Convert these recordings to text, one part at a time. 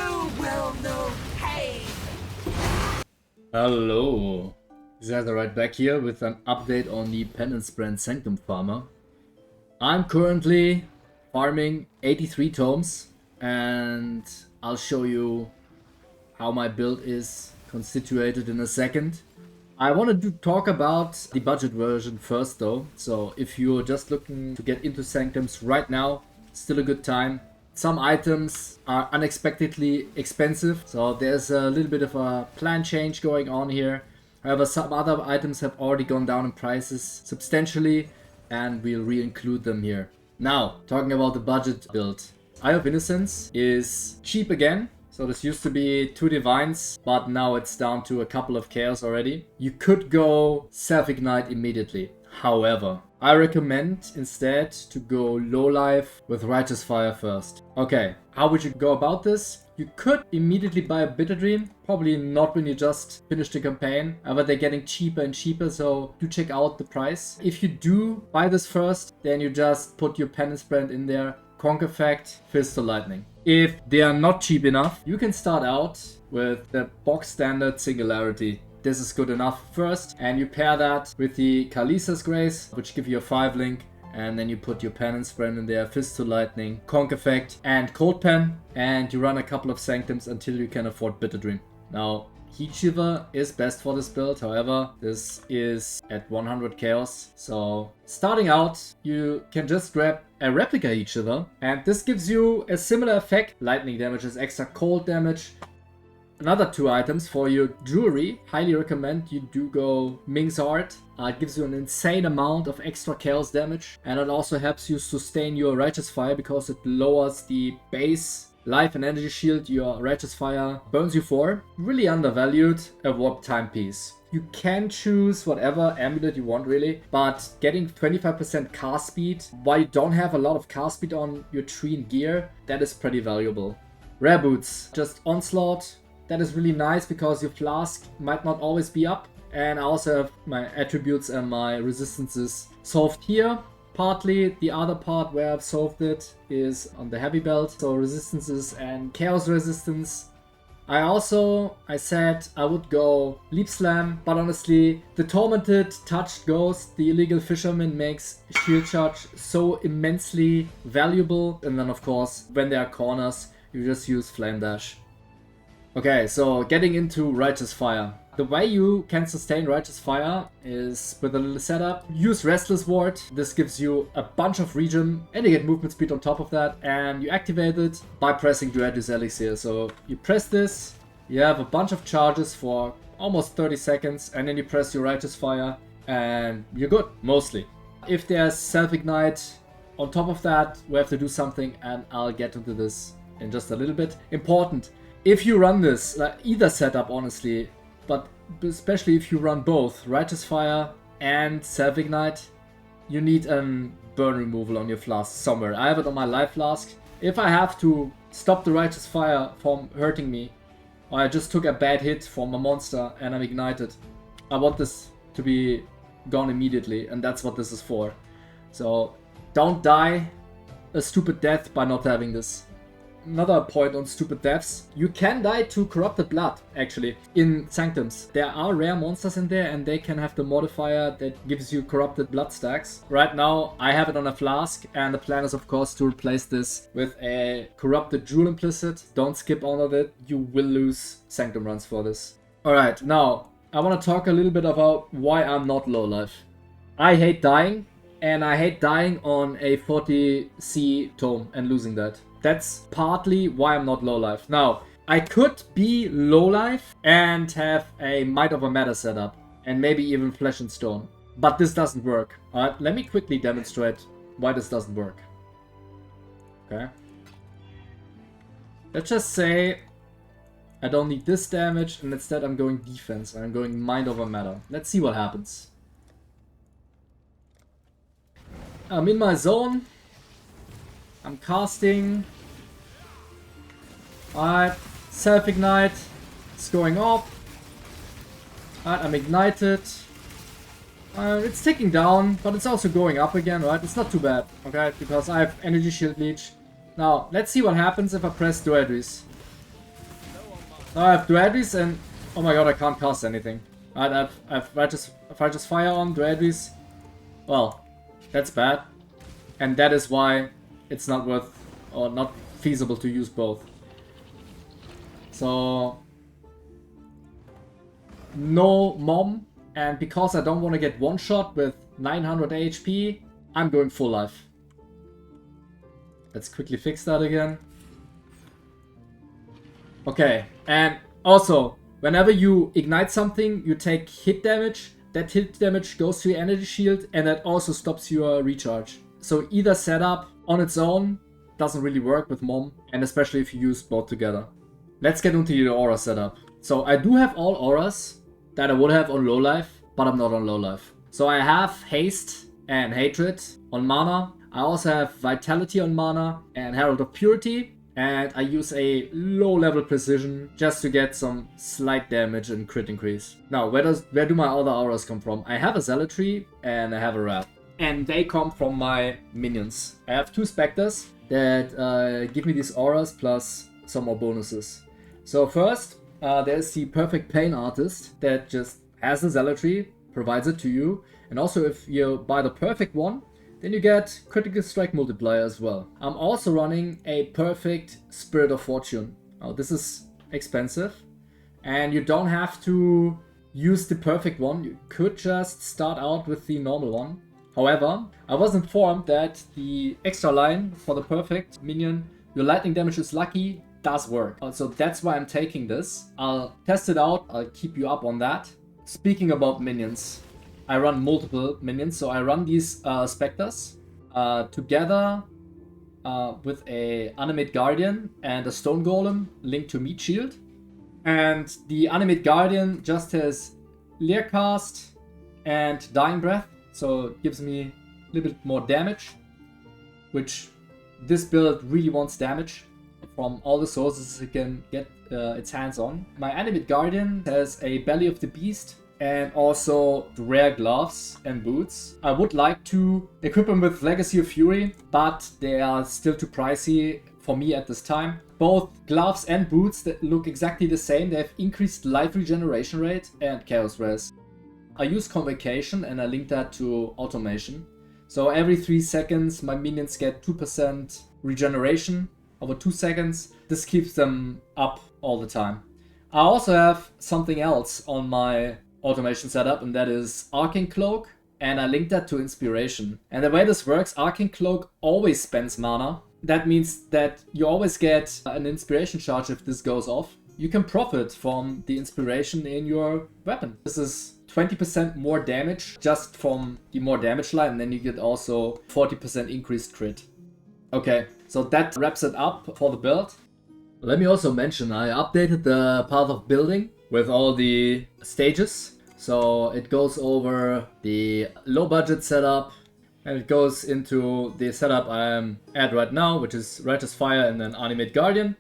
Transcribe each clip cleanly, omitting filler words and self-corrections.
You will know pain. Hello, Zaza right back here with an update on the Penance brand Sanctum farmer. I'm currently farming 83 tomes and I'll show you how my build is constituted in a second. I wanted to talk about the budget version first though, so if you're just looking to get into Sanctums right now, still a good time. Some items are unexpectedly expensive, so there's a little bit of a plan change going on here. However, some other items have already gone down in prices substantially, and we'll re-include them here. Now, talking about the budget build. Eye of Innocence is cheap again. So this used to be 2 Divines, but now it's down to a couple of Chaos already. You could go Self-Ignite immediately. However, I recommend instead to go low life with Righteous Fire first. Okay, how would you go about this? You could immediately buy a Bitter Dream, probably not when you just finish the campaign, but they're getting cheaper and cheaper, so do check out the price. If you do buy this first, then you just put your Penance brand in there, Conk Effect, Fist of Lightning. If they are not cheap enough, you can start out with the box standard Singularity. This is good enough first, and you pair that with the Khaleesi's Grace, which give you a 5 link, and then you put your Penance brand in there, Fist to Lightning, Conk Effect, and Cold Pen, and you run a couple of Sanctums until you can afford Bitter Dream. Now, Heat Shiver is best for this build, however, this is at 100 Chaos, so starting out, you can just grab a replica Heat Shiver, and this gives you a similar effect. Lightning damage is extra cold damage. Another 2 items for your jewelry. Highly recommend you do go Ming's Art. It gives you an insane amount of extra chaos damage, and it also helps you sustain your Righteous Fire because it lowers the base life and energy shield your Righteous Fire burns you for. Really undervalued. A warp timepiece. You can choose whatever amulet you want really, but getting 25% cast speed while you don't have a lot of cast speed on your tree and gear, that is pretty valuable. Rare boots, just Onslaught. That is really nice because your flask might not always be up. And I also have my attributes and my resistances solved here. Partly, the other part where I've solved it is on the heavy belt. So resistances and chaos resistance. I said I would go Leap Slam, but honestly, the Tormented Touched Ghost, the Illegal Fisherman, makes Shield Charge so immensely valuable. And then of course, when there are corners, you just use Flame Dash. Okay, so getting into Righteous Fire. The way you can sustain Righteous Fire is with a little setup. Use Restless Ward. This gives you a bunch of regen and you get movement speed on top of that. And you activate it by pressing Duetus Elixir. So you press this, you have a bunch of charges for almost 30 seconds. And then you press your Righteous Fire and you're good, mostly. If there's Self-Ignite on top of that, we have to do something and I'll get into this in just a little bit. Important. If you run this, either setup honestly, but especially if you run both Righteous Fire and Self-Ignite, you need a burn removal on your flask somewhere. I have it on my life flask. If I have to stop the Righteous Fire from hurting me, or I just took a bad hit from a monster and I'm ignited, I want this to be gone immediately, and that's what this is for. So don't die a stupid death by not having this. Another point on stupid deaths. You can die to Corrupted Blood, actually, in Sanctums. There are rare monsters in there and they can have the modifier that gives you Corrupted Blood stacks. Right now, I have it on a flask and the plan is, of course, to replace this with a Corrupted Jewel Implicit. Don't skip on of it. You will lose Sanctum runs for this. Alright, now, I want to talk a little bit about why I'm not low life. I hate dying, and I hate dying on a 40C tome and losing that. That's partly why I'm not low life. Now, I could be low life and have a Might of a Matter setup and maybe even Flesh and Stone, but this doesn't work. Alright, let me quickly demonstrate why this doesn't work. Okay. Let's just say I don't need this damage and instead I'm going defense. I'm going Mind over Matter. Let's see what happens. I'm in my zone. I'm casting. Alright, Self-Ignite. It's going off. Alright, I'm ignited. It's ticking down, but it's also going up again, right? It's not too bad, okay? Because I have Energy Shield Leech. Now, let's see what happens if I press Duedris. I have Dreadries and... Oh my god, I can't cast anything. If I just fire on Dreadries, well, that's bad. And that is why it's not worth or not feasible to use both. So... No Mom, and because I don't want to get one shot with 900 HP, I'm going full life. Let's quickly fix that again. Okay, and also, whenever you ignite something, you take hit damage. That hit damage goes to your energy shield, and that also stops your recharge. So either setup on its own doesn't really work with Mom, and especially if you use both together. Let's get into the aura setup. So I do have all auras that I would have on low life, but I'm not on low life. So I have haste and hatred on mana. I also have vitality on mana and Herald of Purity. And I use a low level precision just to get some slight damage and crit increase. Now, where do my other auras come from? I have a Zealotry and I have a Wrath. And they come from my minions. I have 2 Spectres that give me these auras plus some more bonuses. So first, there's the Perfect Pain Artist that just has the Zealotry, provides it to you. And also if you buy the perfect one, then you get Critical Strike Multiplier as well. I'm also running a Perfect Spirit of Fortune. Now this is expensive and you don't have to use the perfect one. You could just start out with the normal one. However, I was informed that the extra line for the perfect minion, your lightning damage is lucky, does work. So that's why I'm taking this. I'll test it out, I'll keep you up on that. Speaking about minions, I run multiple minions, so I run these Spectres together with a Animate Guardian and a Stone Golem linked to Meat Shield. And the Animate Guardian just has Leercast and Dying Breath, so it gives me a little bit more damage, which this build really wants damage from all the sources it can get its hands on. My Animate Guardian has a Belly of the Beast and also rare gloves and boots. I would like to equip them with Legacy of Fury, but they are still too pricey for me at this time. Both gloves and boots that look exactly the same. They have increased life regeneration rate and chaos res. I use Convocation and I link that to automation. So every 3 seconds my minions get 2% regeneration over 2 seconds. This keeps them up all the time. I also have something else on my automation setup, and that is Arcane Cloak, and I link that to Inspiration. And the way this works, Arcane Cloak always spends mana. That means that you always get an Inspiration charge if this goes off. You can profit from the Inspiration in your weapon. This is 20% more damage just from the more damage line, and then you get also 40% increased crit. Okay, so that wraps it up for the build. Let me also mention, I updated the path of building with all the stages. So it goes over the low budget setup and it goes into the setup I'm at right now, which is Righteous Fire and then Animate Guardian.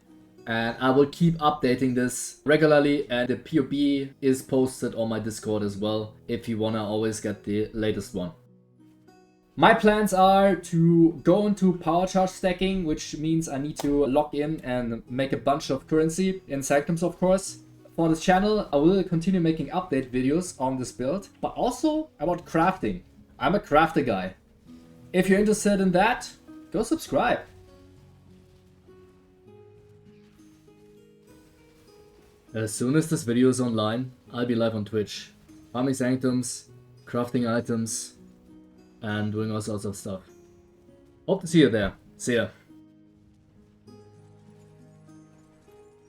And I will keep updating this regularly, and the PoE is posted on my Discord as well if you wanna always get the latest one. My plans are to go into power charge stacking, which means I need to log in and make a bunch of currency in Sanctums, of course. For this channel, I will continue making update videos on this build, but also about crafting. I'm a crafter guy. If you're interested in that, go subscribe. As soon as this video is online, I'll be live on Twitch, farming Sanctums, crafting items, and doing all sorts of stuff. Hope to see you there. See ya.